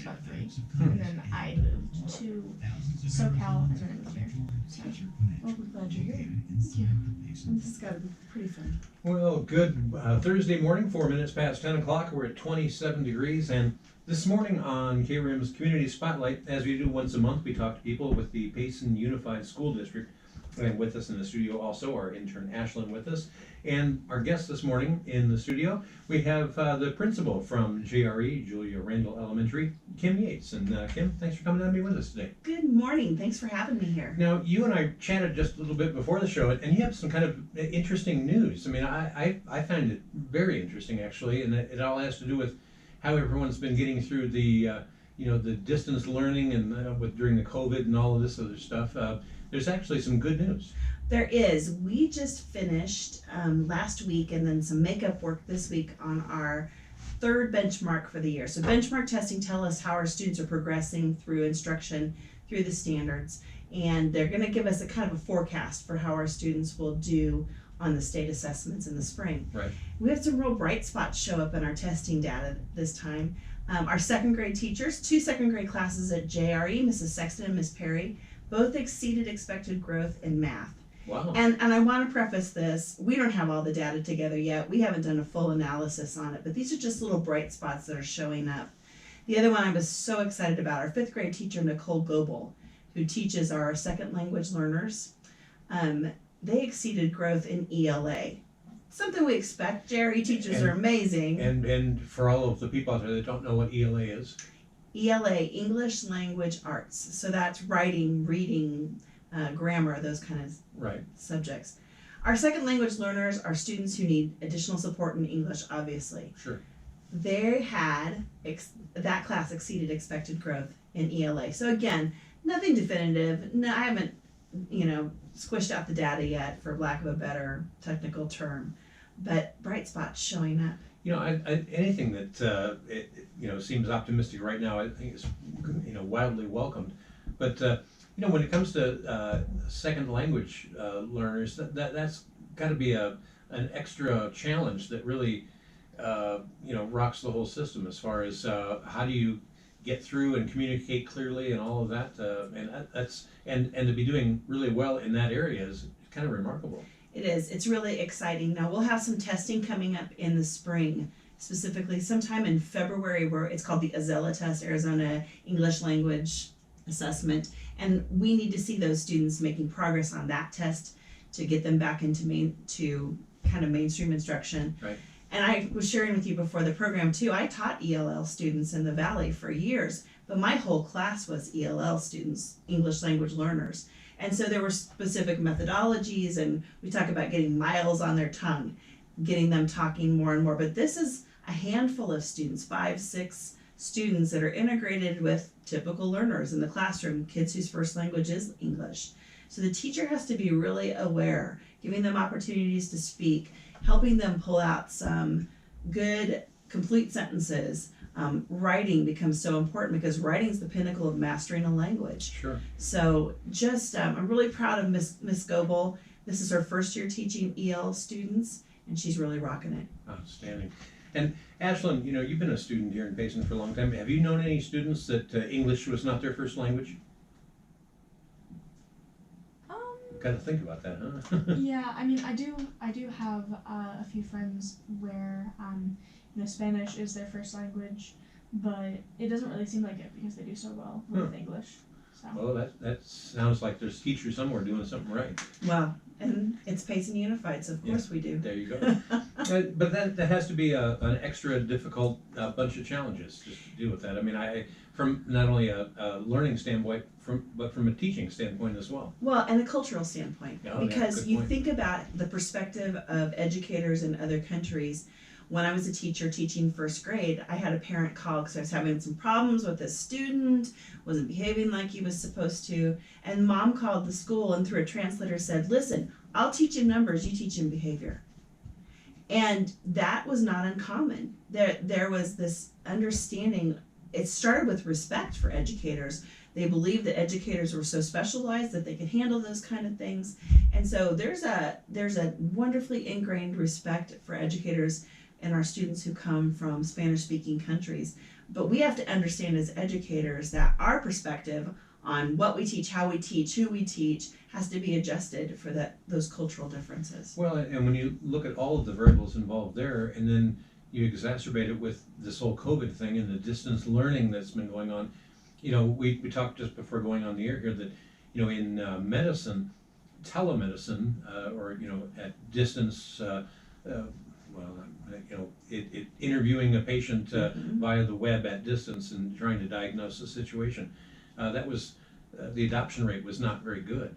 about 3. And then I moved to SoCal and then I moved here. So, well, we're glad you're here. thank you. And this has got to be pretty fun. Well, good Thursday morning, 4 minutes past 10 o'clock. We're at 27 degrees. And this morning on KRIM's Community Spotlight, as we do once a month, we talk to people with the Payson Unified School District. And with us in the studio also, our intern Ashlyn with us. And our guest this morning in the studio, we have the principal from JRE, Julia Randall Elementary, Kim Yates. And Kim, thanks for coming down to be with us today. Good morning. Thanks for having me here. Now, you and I chatted just a little bit before the show, and you have some kind of interesting news. I mean, I find it very interesting, actually, and it all has to do with how everyone's been getting through the, the distance learning and during the COVID and all of this other stuff. There's actually some good news. There is. We just finished last week and then some makeup work this week on our 3rd benchmark for the year. So benchmark testing tell us how our students are progressing through instruction, through the standards, and they're going to give us a kind of a forecast for how our students will do on the state assessments in the spring. Right. We have some real bright spots show up in our testing data this time. Our 2nd grade teachers, 2 2nd grade classes at JRE, Mrs. Sexton and Ms. Perry, both exceeded expected growth in math. Wow. And I want to preface this, we don't have all the data together yet. We haven't done a full analysis on it, but these are just little bright spots that are showing up. The other one I was so excited about, our 5th grade teacher, Nicole Goebel, who teaches our 2nd language learners. They exceeded growth in ELA. Something we expect. JRE teachers are amazing. And for all of the people out there that don't know what ELA is. ELA, English Language Arts. So that's writing, reading, grammar, those kind of subjects. Our 2nd language learners are students who need additional support in English, obviously. Sure. They had, that class exceeded expected growth in ELA. So again, nothing definitive. No, I haven't, squished out the data yet, for lack of a better technical term, but bright spots showing up. Anything that seems optimistic right now, I think is wildly welcomed. But when it comes to 2nd language learners, that's got to be an extra challenge that really rocks the whole system as far as how do you get through and communicate clearly and all of that, and to be doing really well in that area is kind of remarkable. It is. It's really exciting. Now we'll have some testing coming up in the spring, specifically sometime in February, where it's called the AZELA test, Arizona English Language Assessment, and we need to see those students making progress on that test to get them back into kind of mainstream instruction. Right. And I was sharing with you before the program too, I taught ELL students in the Valley for years, but my whole class was ELL students, English language learners. And so there were specific methodologies, and we talk about getting miles on their tongue, getting them talking more and more. But this is a handful of students, 5, 6 students that are integrated with typical learners in the classroom, kids whose first language is English. So the teacher has to be really aware, giving them opportunities to speak, helping them pull out some good, complete sentences. Writing becomes so important because writing is the pinnacle of mastering a language. Sure. So I'm really proud of Miss Goebel. This is her 1st year teaching EL students, and she's really rocking it. Outstanding. And Ashlyn, you've been a student here in Payson for a long time. Have you known any students that English was not their first language? Got to think about that, huh? Yeah, I mean, I do have a few friends where Spanish is their first language, but it doesn't really seem like it because they do so well with English. So. Well, that sounds like there's teachers somewhere doing something right. Well, and it's Payson Unified, so of course we do. There you go. But that has to be an extra difficult bunch of challenges just to deal with that. I mean, from not only a learning standpoint, but from a teaching standpoint as well. Well, and a cultural standpoint, because you point. think about the perspective of educators in other countries. When I was a teacher teaching 1st grade, I had a parent call because I was having some problems with a student, wasn't behaving like he was supposed to, and mom called the school and through a translator said, listen, I'll teach him numbers, you teach him behavior. And that was not uncommon. There was this understanding. It started with respect for educators. They believed that educators were so specialized that they could handle those kind of things. And so there's a wonderfully ingrained respect for educators and our students who come from Spanish-speaking countries. But we have to understand as educators that our perspective on what we teach, how we teach, who we teach, has to be adjusted for those cultural differences. Well, and when you look at all of the variables involved there, and then you exacerbate it with this whole COVID thing and the distance learning that's been going on, we talked just before going on the air here that, in medicine, telemedicine, or, at distance, interviewing a patient via the web at distance and trying to diagnose the situation, the adoption rate was not very good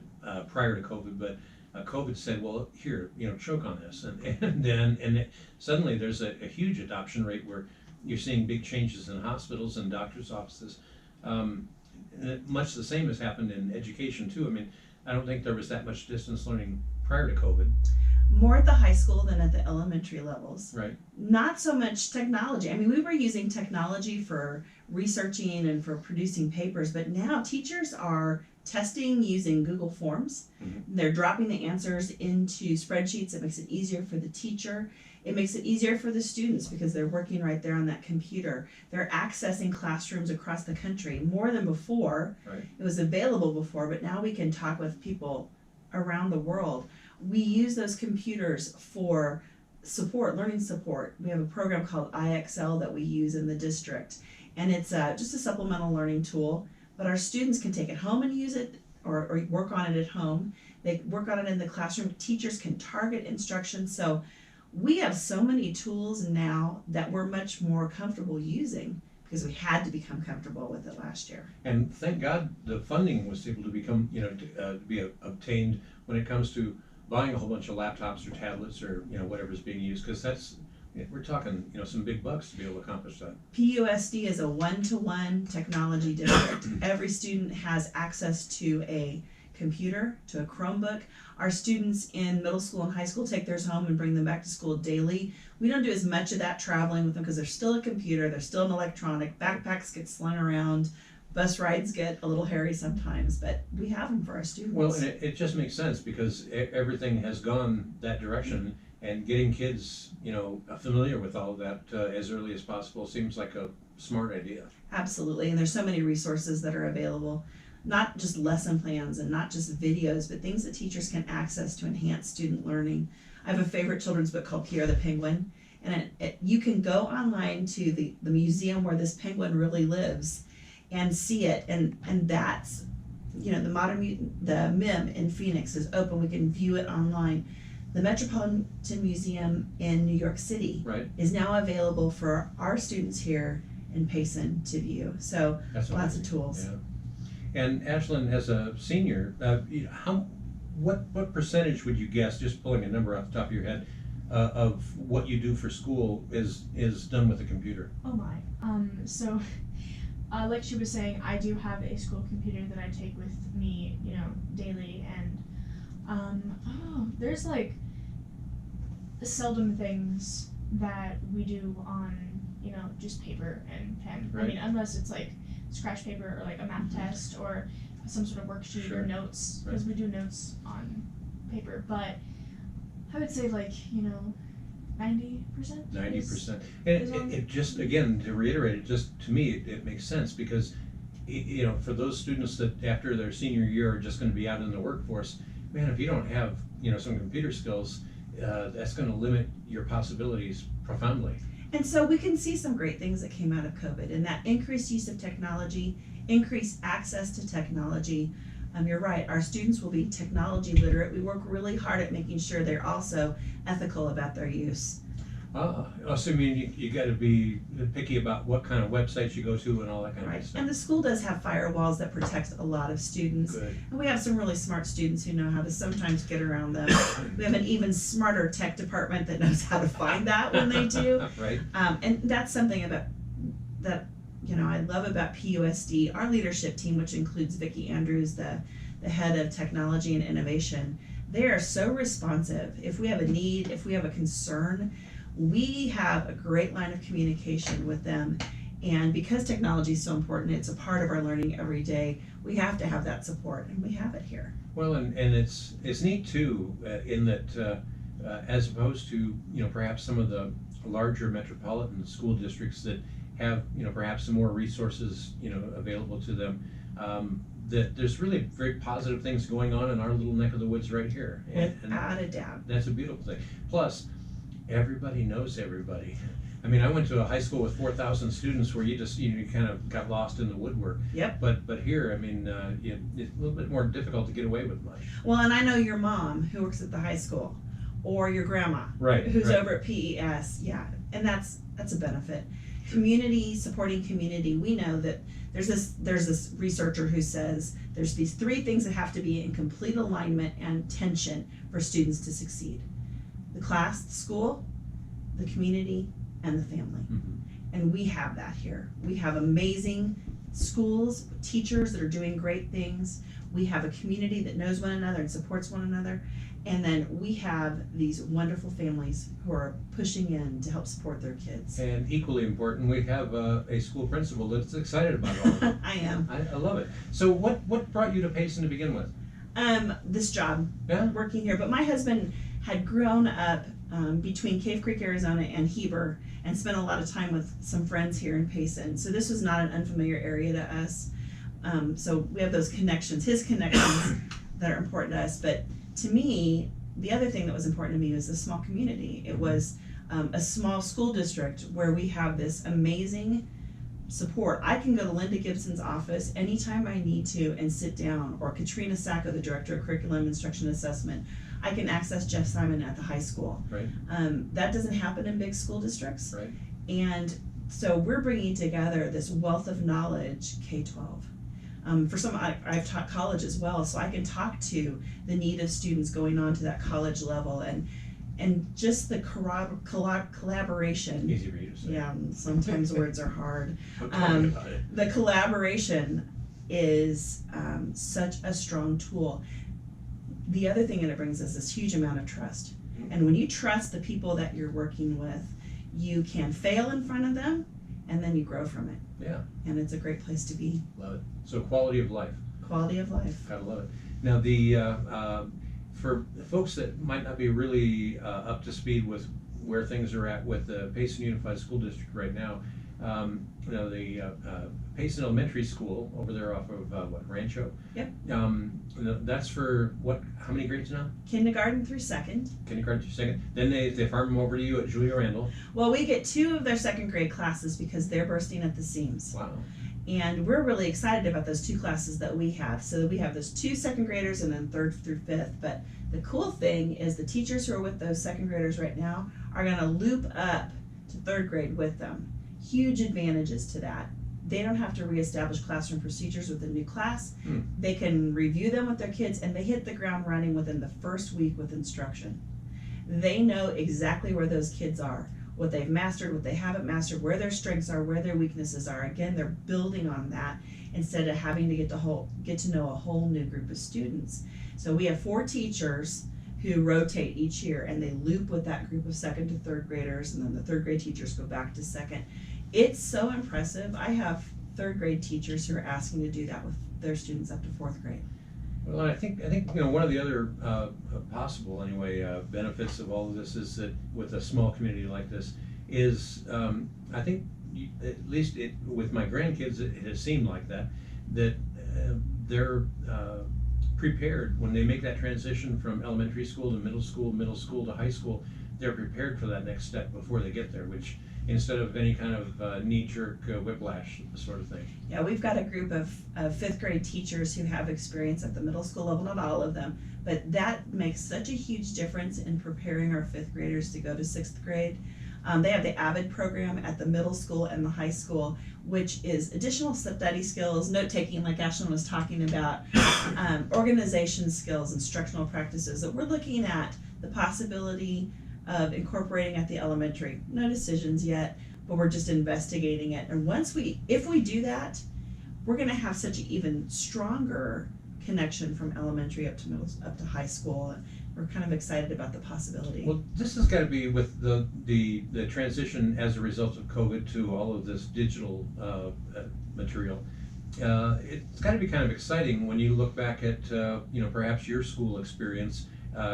prior to COVID, but COVID said, well, here, choke on this, and then suddenly there's a huge adoption rate where you're seeing big changes in hospitals and doctors' offices. And much the same has happened in education too. I mean, I don't think there was that much distance learning prior to COVID. More at the high school than at the elementary levels. Right. Not so much technology. I mean, we were using technology for researching and for producing papers, but now teachers are testing using Google Forms. Mm-hmm. They're dropping the answers into spreadsheets. It makes it easier for the teacher. It makes it easier for the students because they're working right there on that computer. They're accessing classrooms across the country more than before. Right. It was available before, but now we can talk with people around the world. We use those computers for support, learning support. We have a program called IXL that we use in the district, and it's just a supplemental learning tool, but our students can take it home and use it or work on it at home. They work on it in the classroom. Teachers can target instruction. So we have so many tools now that we're much more comfortable using because we had to become comfortable with it last year. And thank God the funding was able to become, to be obtained when it comes to buying a whole bunch of laptops or tablets or whatever's being used, because we're talking some big bucks to be able to accomplish that. PUSD is a one-to-one technology district. Every student has access to a computer, to a Chromebook. Our students in middle school and high school take theirs home and bring them back to school daily. We don't do as much of that traveling with them because there's still a computer, there's still an electronic, backpacks get slung around, bus rides get a little hairy sometimes, but we have them for our students. Well, and it just makes sense because everything has gone that direction, and getting kids, familiar with all of that as early as possible seems like a smart idea. Absolutely, and there's so many resources that are available, not just lesson plans and not just videos, but things that teachers can access to enhance student learning. I have a favorite children's book called Pierre the Penguin, and you can go online to the museum where this penguin really lives and see it, and that's, the MIM in Phoenix is open. We can view it online. The Metropolitan Museum in New York City is now available for our students here in Payson to view. So that's lots of tools. Yeah. And Ashlyn, as a senior, what percentage would you guess, just pulling a number off the top of your head, of what you do for school is done with a computer? Oh my. So like she was saying, I do have a school computer that I take with me, daily, and there's like seldom things that we do on, just paper and pen. Right. I mean, unless it's like scratch paper or like a math test or some sort of worksheet or notes, because we do notes on paper. But I would say 90%. 90%. And it just, again, to reiterate it, just to me, it makes sense because, for those students that after their senior year are just going to be out in the workforce, man, if you don't have, some computer skills, that's going to limit your possibilities profoundly. And so we can see some great things that came out of COVID, and that increased use of technology, increased access to technology. You're right, our students will be technology literate. We work really hard at making sure they're also ethical about their use. So you got to be picky about what kind of websites you go to and all that kind of stuff. And the school does have firewalls that protect a lot of students. Good. And we have some really smart students who know how to sometimes get around them. We have an even smarter tech department that knows how to find that when they do. Right. And that's something about that I love about PUSD. Our leadership team, which includes Vicki Andrews, the head of technology and innovation, they are so responsive. If we have a need, if we have a concern, we have a great line of communication with them. And because technology is so important, it's a part of our learning every day, we have to have that support, and we have it here. Well, and it's neat too, in that as opposed to perhaps some of the larger metropolitan school districts that have, perhaps some more resources, available to them. That there's really very positive things going on in our little neck of the woods right here. Without a doubt. That's a beautiful thing. Plus, everybody knows everybody. I mean, I went to a high school with 4,000 students where you just, you kind of got lost in the woodwork. Yep. But here, I mean, it's a little bit more difficult to get away with much. Well, and I know your mom who works at the high school, or your grandma, Right. who's right. over at PES. Yeah, and that's a benefit. Community, supporting community. We know that there's this researcher who says there's these 3 things that have to be in complete alignment and tension for students to succeed: the class, the school, the community, and the family. Mhm. And we have that here. We have amazing schools, teachers that are doing great things. We have a community that knows one another and supports one another. And then we have these wonderful families who are pushing in to help support their kids. And equally important, we have a school principal that's excited about all of it. I am. I love it. So what brought you to Payson to begin with? This job, Yeah. working here. But my husband had grown up between Cave Creek, Arizona and Heber, and spent a lot of time with some friends here in Payson. So this was not an unfamiliar area to us. So we have those connections, his connections that are important to us. But to me, the other thing that was important to me was the small community. It was a small school district where we have this amazing support. I can go to Linda Gibson's office anytime I need to and sit down, or Katrina Sacco, the Director of Curriculum Instruction Assessment. I can access Jeff Simon at the high school. Right. That doesn't happen in big school districts. Right. And so we're bringing together this wealth of knowledge, K-12. For some, I've taught college as well, so I can talk to the need of students going on to that college level, and just the collaboration. Easy for you to say. Yeah, sometimes words are hard. But tell me about it. The collaboration is such a strong tool. The other thing that it brings is this huge amount of trust. And when you trust the people that you're working with, you can fail in front of them, and then you grow from it. Yeah. And it's a great place to be. Love it. So quality of life. Quality of life. Gotta love it. Now for folks that might not be really up to speed with where things are at with the Payson Unified School District right now, the Payson Elementary School over there off of Rancho. Yep. That's for what? How many grades now? Kindergarten through second. Kindergarten through second. Then they farm them over to you at Julia Randall. Well, we get 2 of their second grade classes because they're bursting at the seams. Wow. And we're really excited about those 2 classes that we have. So we have those 2 second graders and then 3rd through 5th. But the cool thing is the teachers who are with those second graders right now are going to loop up to 3rd grade with them. Huge advantages to that. They don't have to reestablish classroom procedures with a new class. They can review them with their kids, and they hit the ground running within the first week with instruction. They know exactly where those kids are, what they've mastered, what they haven't mastered, where their strengths are, where their weaknesses are. Again, they're building on that instead of having to get to know a whole new group of students. So we have 4 teachers who rotate each year, and they loop with that group of 2nd to 3rd graders, and then the 3rd grade teachers go back to 2nd. It's so impressive. I have 3rd grade teachers who are asking to do that with their students up to 4th grade. Well, I think one of the other possible benefits of all of this is that with a small community like this is I think at least with my grandkids it has seemed like that they're prepared when they make that transition from elementary school to middle school to high school. They're prepared for that next step before they get there, which instead of any kind of knee-jerk whiplash sort of thing. Yeah, we've got a group of 5th grade teachers who have experience at the middle school level, not all of them, but that makes such a huge difference in preparing our 5th graders to go to 6th grade. They have the AVID program at the middle school and the high school, which is additional study skills, note-taking like Ashlyn was talking about, organization skills, instructional practices that we're looking at the possibility of incorporating at the elementary. No decisions yet, but we're just investigating it. And if we do that, we're gonna have such an even stronger connection from elementary up to high school. We're kind of excited about the possibility. Well, this has got to be with the transition as a result of COVID to all of this digital material. It's got to be kind of exciting when you look back at perhaps your school experience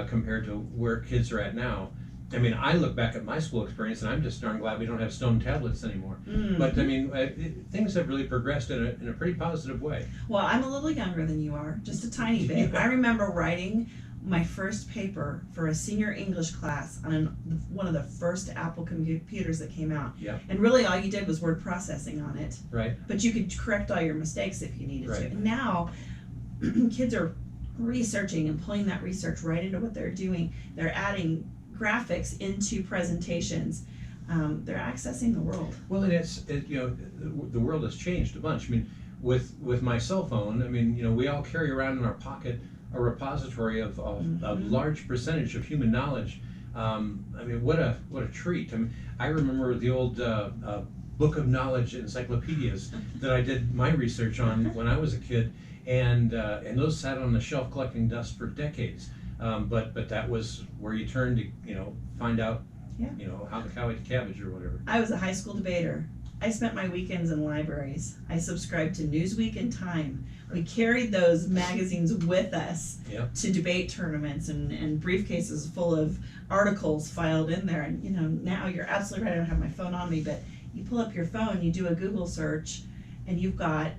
compared to where kids are at now. I mean, I look back at my school experience, and I'm just darn glad we don't have stone tablets anymore. But I mean, things have really progressed in a pretty positive way. Well, I'm a little younger than you are, just a tiny bit. I remember writing my first paper for a senior English class on one of the first Apple computers that came out. Yeah. And really all you did was word processing on it. Right. But you could correct all your mistakes if you needed Right. to. And now kids are researching and pulling that research right into what they're doing. They're adding graphics into presentations. They're accessing the world. Well, and the world has changed a bunch. I mean, with my cell phone, I mean, we all carry around in our pocket a repository of a large percentage of human knowledge. I mean, what a treat. I mean, I remember the old book of knowledge encyclopedias that I did my research on when I was a kid, and those sat on the shelf collecting dust for decades. But that was where you turned to find out how the cow ate the cabbage or whatever. I was a high school debater. I spent my weekends in libraries. I subscribed to Newsweek and Time. We carried those magazines with us to debate tournaments and briefcases full of articles filed in there. And now you're absolutely right, I don't have my phone on me, but you pull up your phone, you do a Google search, and you've got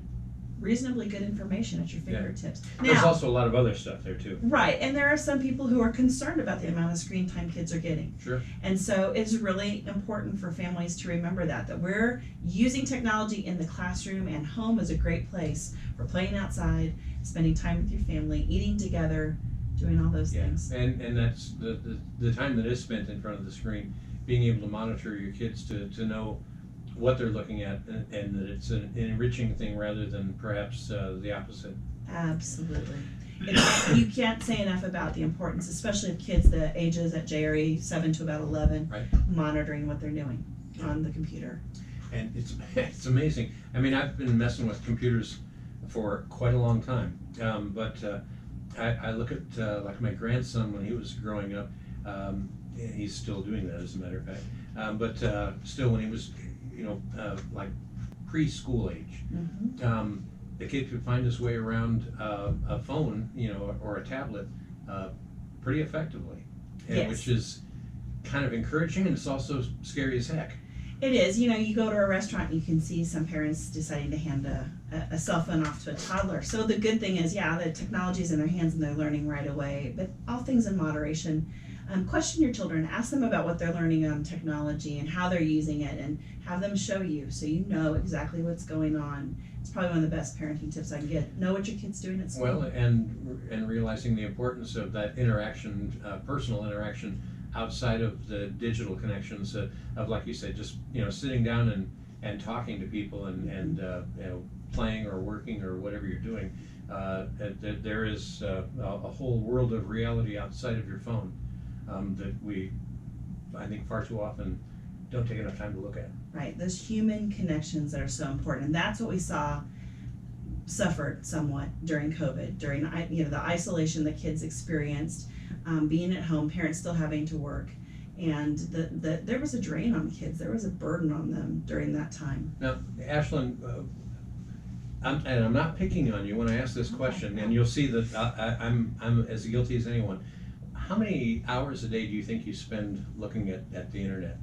reasonably good information at your fingertips. There's Now, also a lot of other stuff there too. right, and there are some people who are concerned about the amount of screen time kids are getting. Sure. And so it's really important for families to remember that we're using technology in the classroom, and home is a great place for playing outside, spending time with your family, eating together, doing all those things. And that's the time that is spent in front of the screen, being able to monitor your kids to know what they're looking at, and that it's an enriching thing rather than perhaps the opposite. Absolutely. You can't say enough about the importance, especially of kids the ages at JRE 7 to about 11, Right. monitoring what they're doing on the computer. And it's amazing. I mean, I've been messing with computers for quite a long time, but I look at like my grandson when he was growing up. He's still doing that, as a matter of fact. But still, when he was like preschool age, the kid could find his way around a phone, or a tablet, pretty effectively, which is kind of encouraging, and it's also scary as heck. It is. You go to a restaurant and you can see some parents deciding to hand a cell phone off to a toddler. So the good thing is, the technology's in their hands and they're learning right away, but all things in moderation. Question your children, ask them about what they're learning on technology and how they're using it, and have them show you so you know exactly what's going on. It's probably one of the best parenting tips I can get. Know what your kid's doing at school. Well, and realizing the importance of that interaction, personal interaction, outside of the digital connections of, like you said, just sitting down and talking to people and playing or working or whatever you're doing. There is a whole world of reality outside of your phone that we, I think, far too often don't take enough time to look at. Right, those human connections that are so important, and that's what we saw suffered somewhat during COVID, during the isolation that kids experienced, being at home, parents still having to work, and there was a drain on kids. There was a burden on them during that time. Now, Ashlyn, I'm not picking on you when I ask this question, and you'll see that I'm as guilty as anyone. How many hours a day do you think you spend looking at the internet?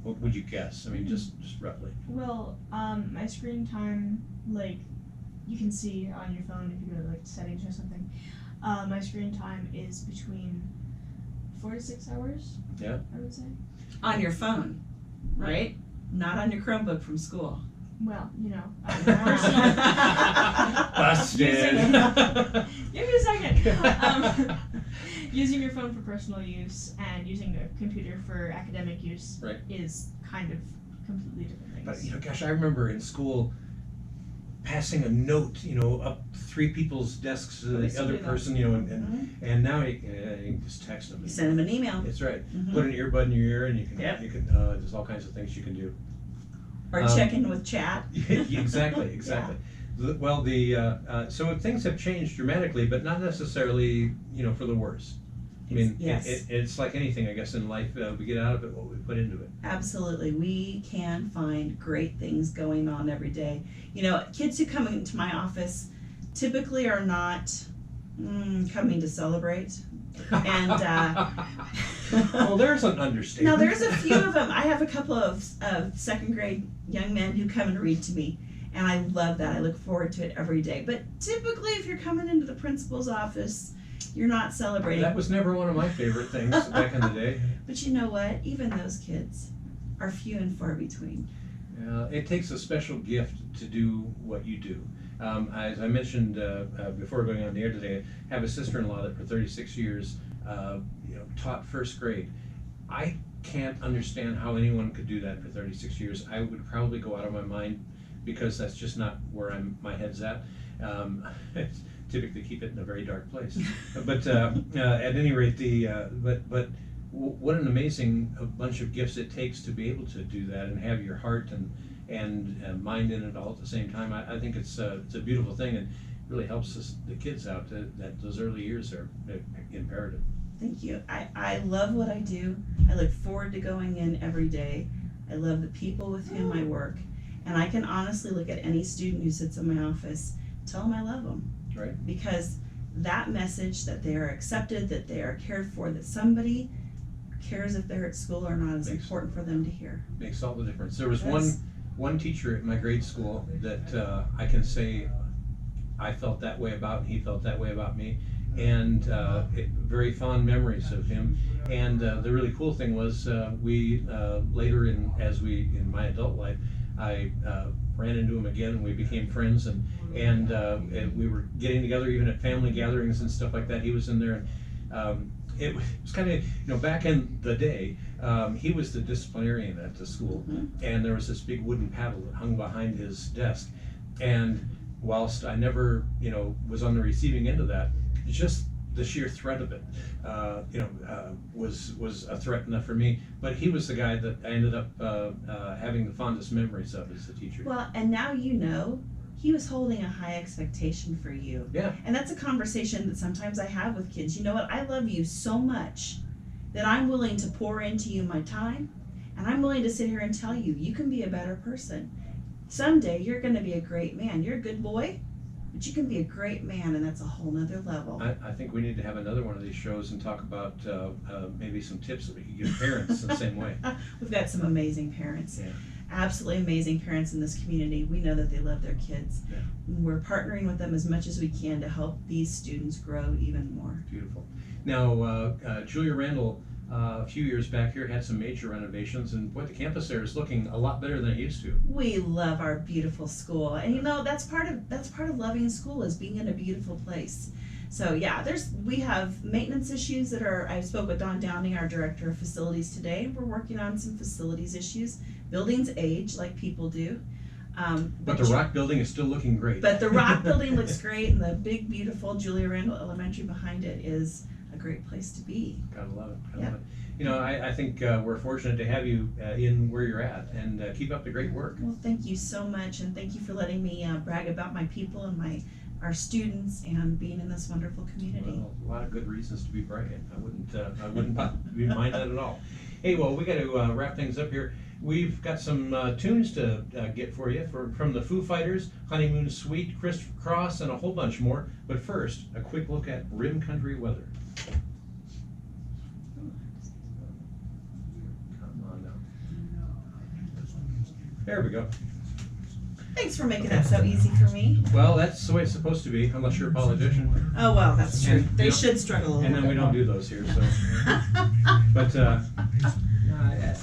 What would you guess? I mean, just roughly. Well, my screen time, like, you can see on your phone if you go to, like, settings or something. My screen time is between 4 to 6 hours. Yeah. I would say. On your phone, right? Not on your Chromebook from school. Well, Busted. Give me a second. Using your phone for personal use and using a computer for academic use is kind of completely different things. But gosh, I remember in school passing a note, up 3 people's desks to the other person, and now you can just text them. You send them an email. That's right. Put an earbud in your ear, and you can there's all kinds of things you can do. Or check in with chat. Exactly. Yeah. Well, so things have changed dramatically, but not necessarily, for the worse. I mean, it's like anything, I guess, in life. We get out of it what we put into it. Absolutely. We can find great things going on every day. Kids who come into my office typically are not Coming to celebrate. And well, there's an understatement. now there's a few of them. I have a couple of second grade young men who come and read to me, and I love that. I look forward to it every day. But typically, if you're coming into the principal's office, you're not celebrating. That was never one of my favorite things back in the day. But you know what? Even those kids are few and far between. It takes a special gift to do what you do. As I mentioned before going on the air today, I have a sister-in-law that for 36 years taught first grade. I can't understand how anyone could do that for 36 years. I would probably go out of my mind because that's just not where my head's at. Typically keep it in a very dark place. But at any rate, but what an amazing bunch of gifts it takes to be able to do that and have your heart and mind in it all at the same time. I think it's a beautiful thing and really helps the kids out. That those early years are imperative. Thank you. I love what I do. I look forward to going in every day. I love the people with whom I work. And I can honestly look at any student who sits in my office, tell them I love them. Right. Because that message that they are accepted, that they are cared for, that somebody cares if they're at school or not is important for them to hear. Makes all the difference. There was one teacher at my grade school that I can say I felt that way about, and he felt that way about me, and very fond memories of him. And the really cool thing was we later in my adult life, I ran into him again and we became friends, and we were getting together even at family gatherings and stuff like that. He was in there, and it was kind of, back in the day, he was the disciplinarian at the school, and there was this big wooden paddle that hung behind his desk. And whilst I never, was on the receiving end of that, just the sheer threat of it, was a threat enough for me. But he was the guy that I ended up having the fondest memories of as a teacher. Well, and now he was holding a high expectation for you. Yeah. And that's a conversation that sometimes I have with kids. You know what? I love you so much that I'm willing to pour into you my time, and I'm willing to sit here and tell you, you can be a better person. Someday you're going to be a great man. You're a good boy, but you can be a great man, and that's a whole nother level. I think we need to have another one of these shows and talk about maybe some tips that we could give parents in the same way. We've got some amazing parents. Yeah. Absolutely amazing parents in this community. We know that they love their kids. Yeah. We're partnering with them as much as we can to help these students grow even more. Beautiful. Now, Julia Randall, a few years back here, had some major renovations, and boy, the campus there is looking a lot better than it used to. We love our beautiful school, and that's part of loving school, is being in a beautiful place. So yeah, we have maintenance issues I spoke with Dawn Downing, our director of facilities, today. We're working on some facilities issues. Buildings age like people do. But the Rock Building is still looking great. But the Rock Building looks great, and the big, beautiful Julia Randall Elementary behind it is a great place to be. Gotta love it. Gotta Yep. love it. I think we're fortunate to have you in where you're at, and keep up the great work. Well, thank you so much, and thank you for letting me brag about my people and our students and being in this wonderful community. Well, a lot of good reasons to be bragging. I wouldn't mind that at all. Hey, well, we got to wrap things up here. We've got some tunes to get for you from the Foo Fighters, Honeymoon Suite, Criss Cross, and a whole bunch more. But first, a quick look at Rim Country weather. Come on now. There we go. Thanks for making that so easy for me. Well, that's the way it's supposed to be, unless you're a politician. Oh, well, that's true. And, They should struggle a little And then bit we don't do those here, so. But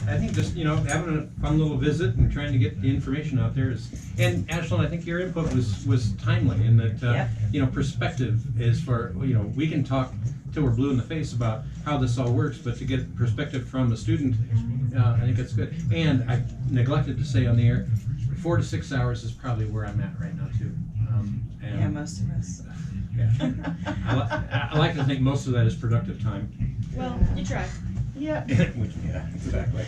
I think just, having a fun little visit and trying to get the information out there is, and Ashlyn, I think your input was timely in that, Yep. Perspective is for, we can talk till we're blue in the face about how this all works, but to get perspective from a student, I think it's good. And I neglected to say on the air, 4 to 6 hours is probably where I'm at right now too. And Yeah, most of us. yeah. I like to think most of that is productive time. Well, you try. Yeah. Yeah, exactly.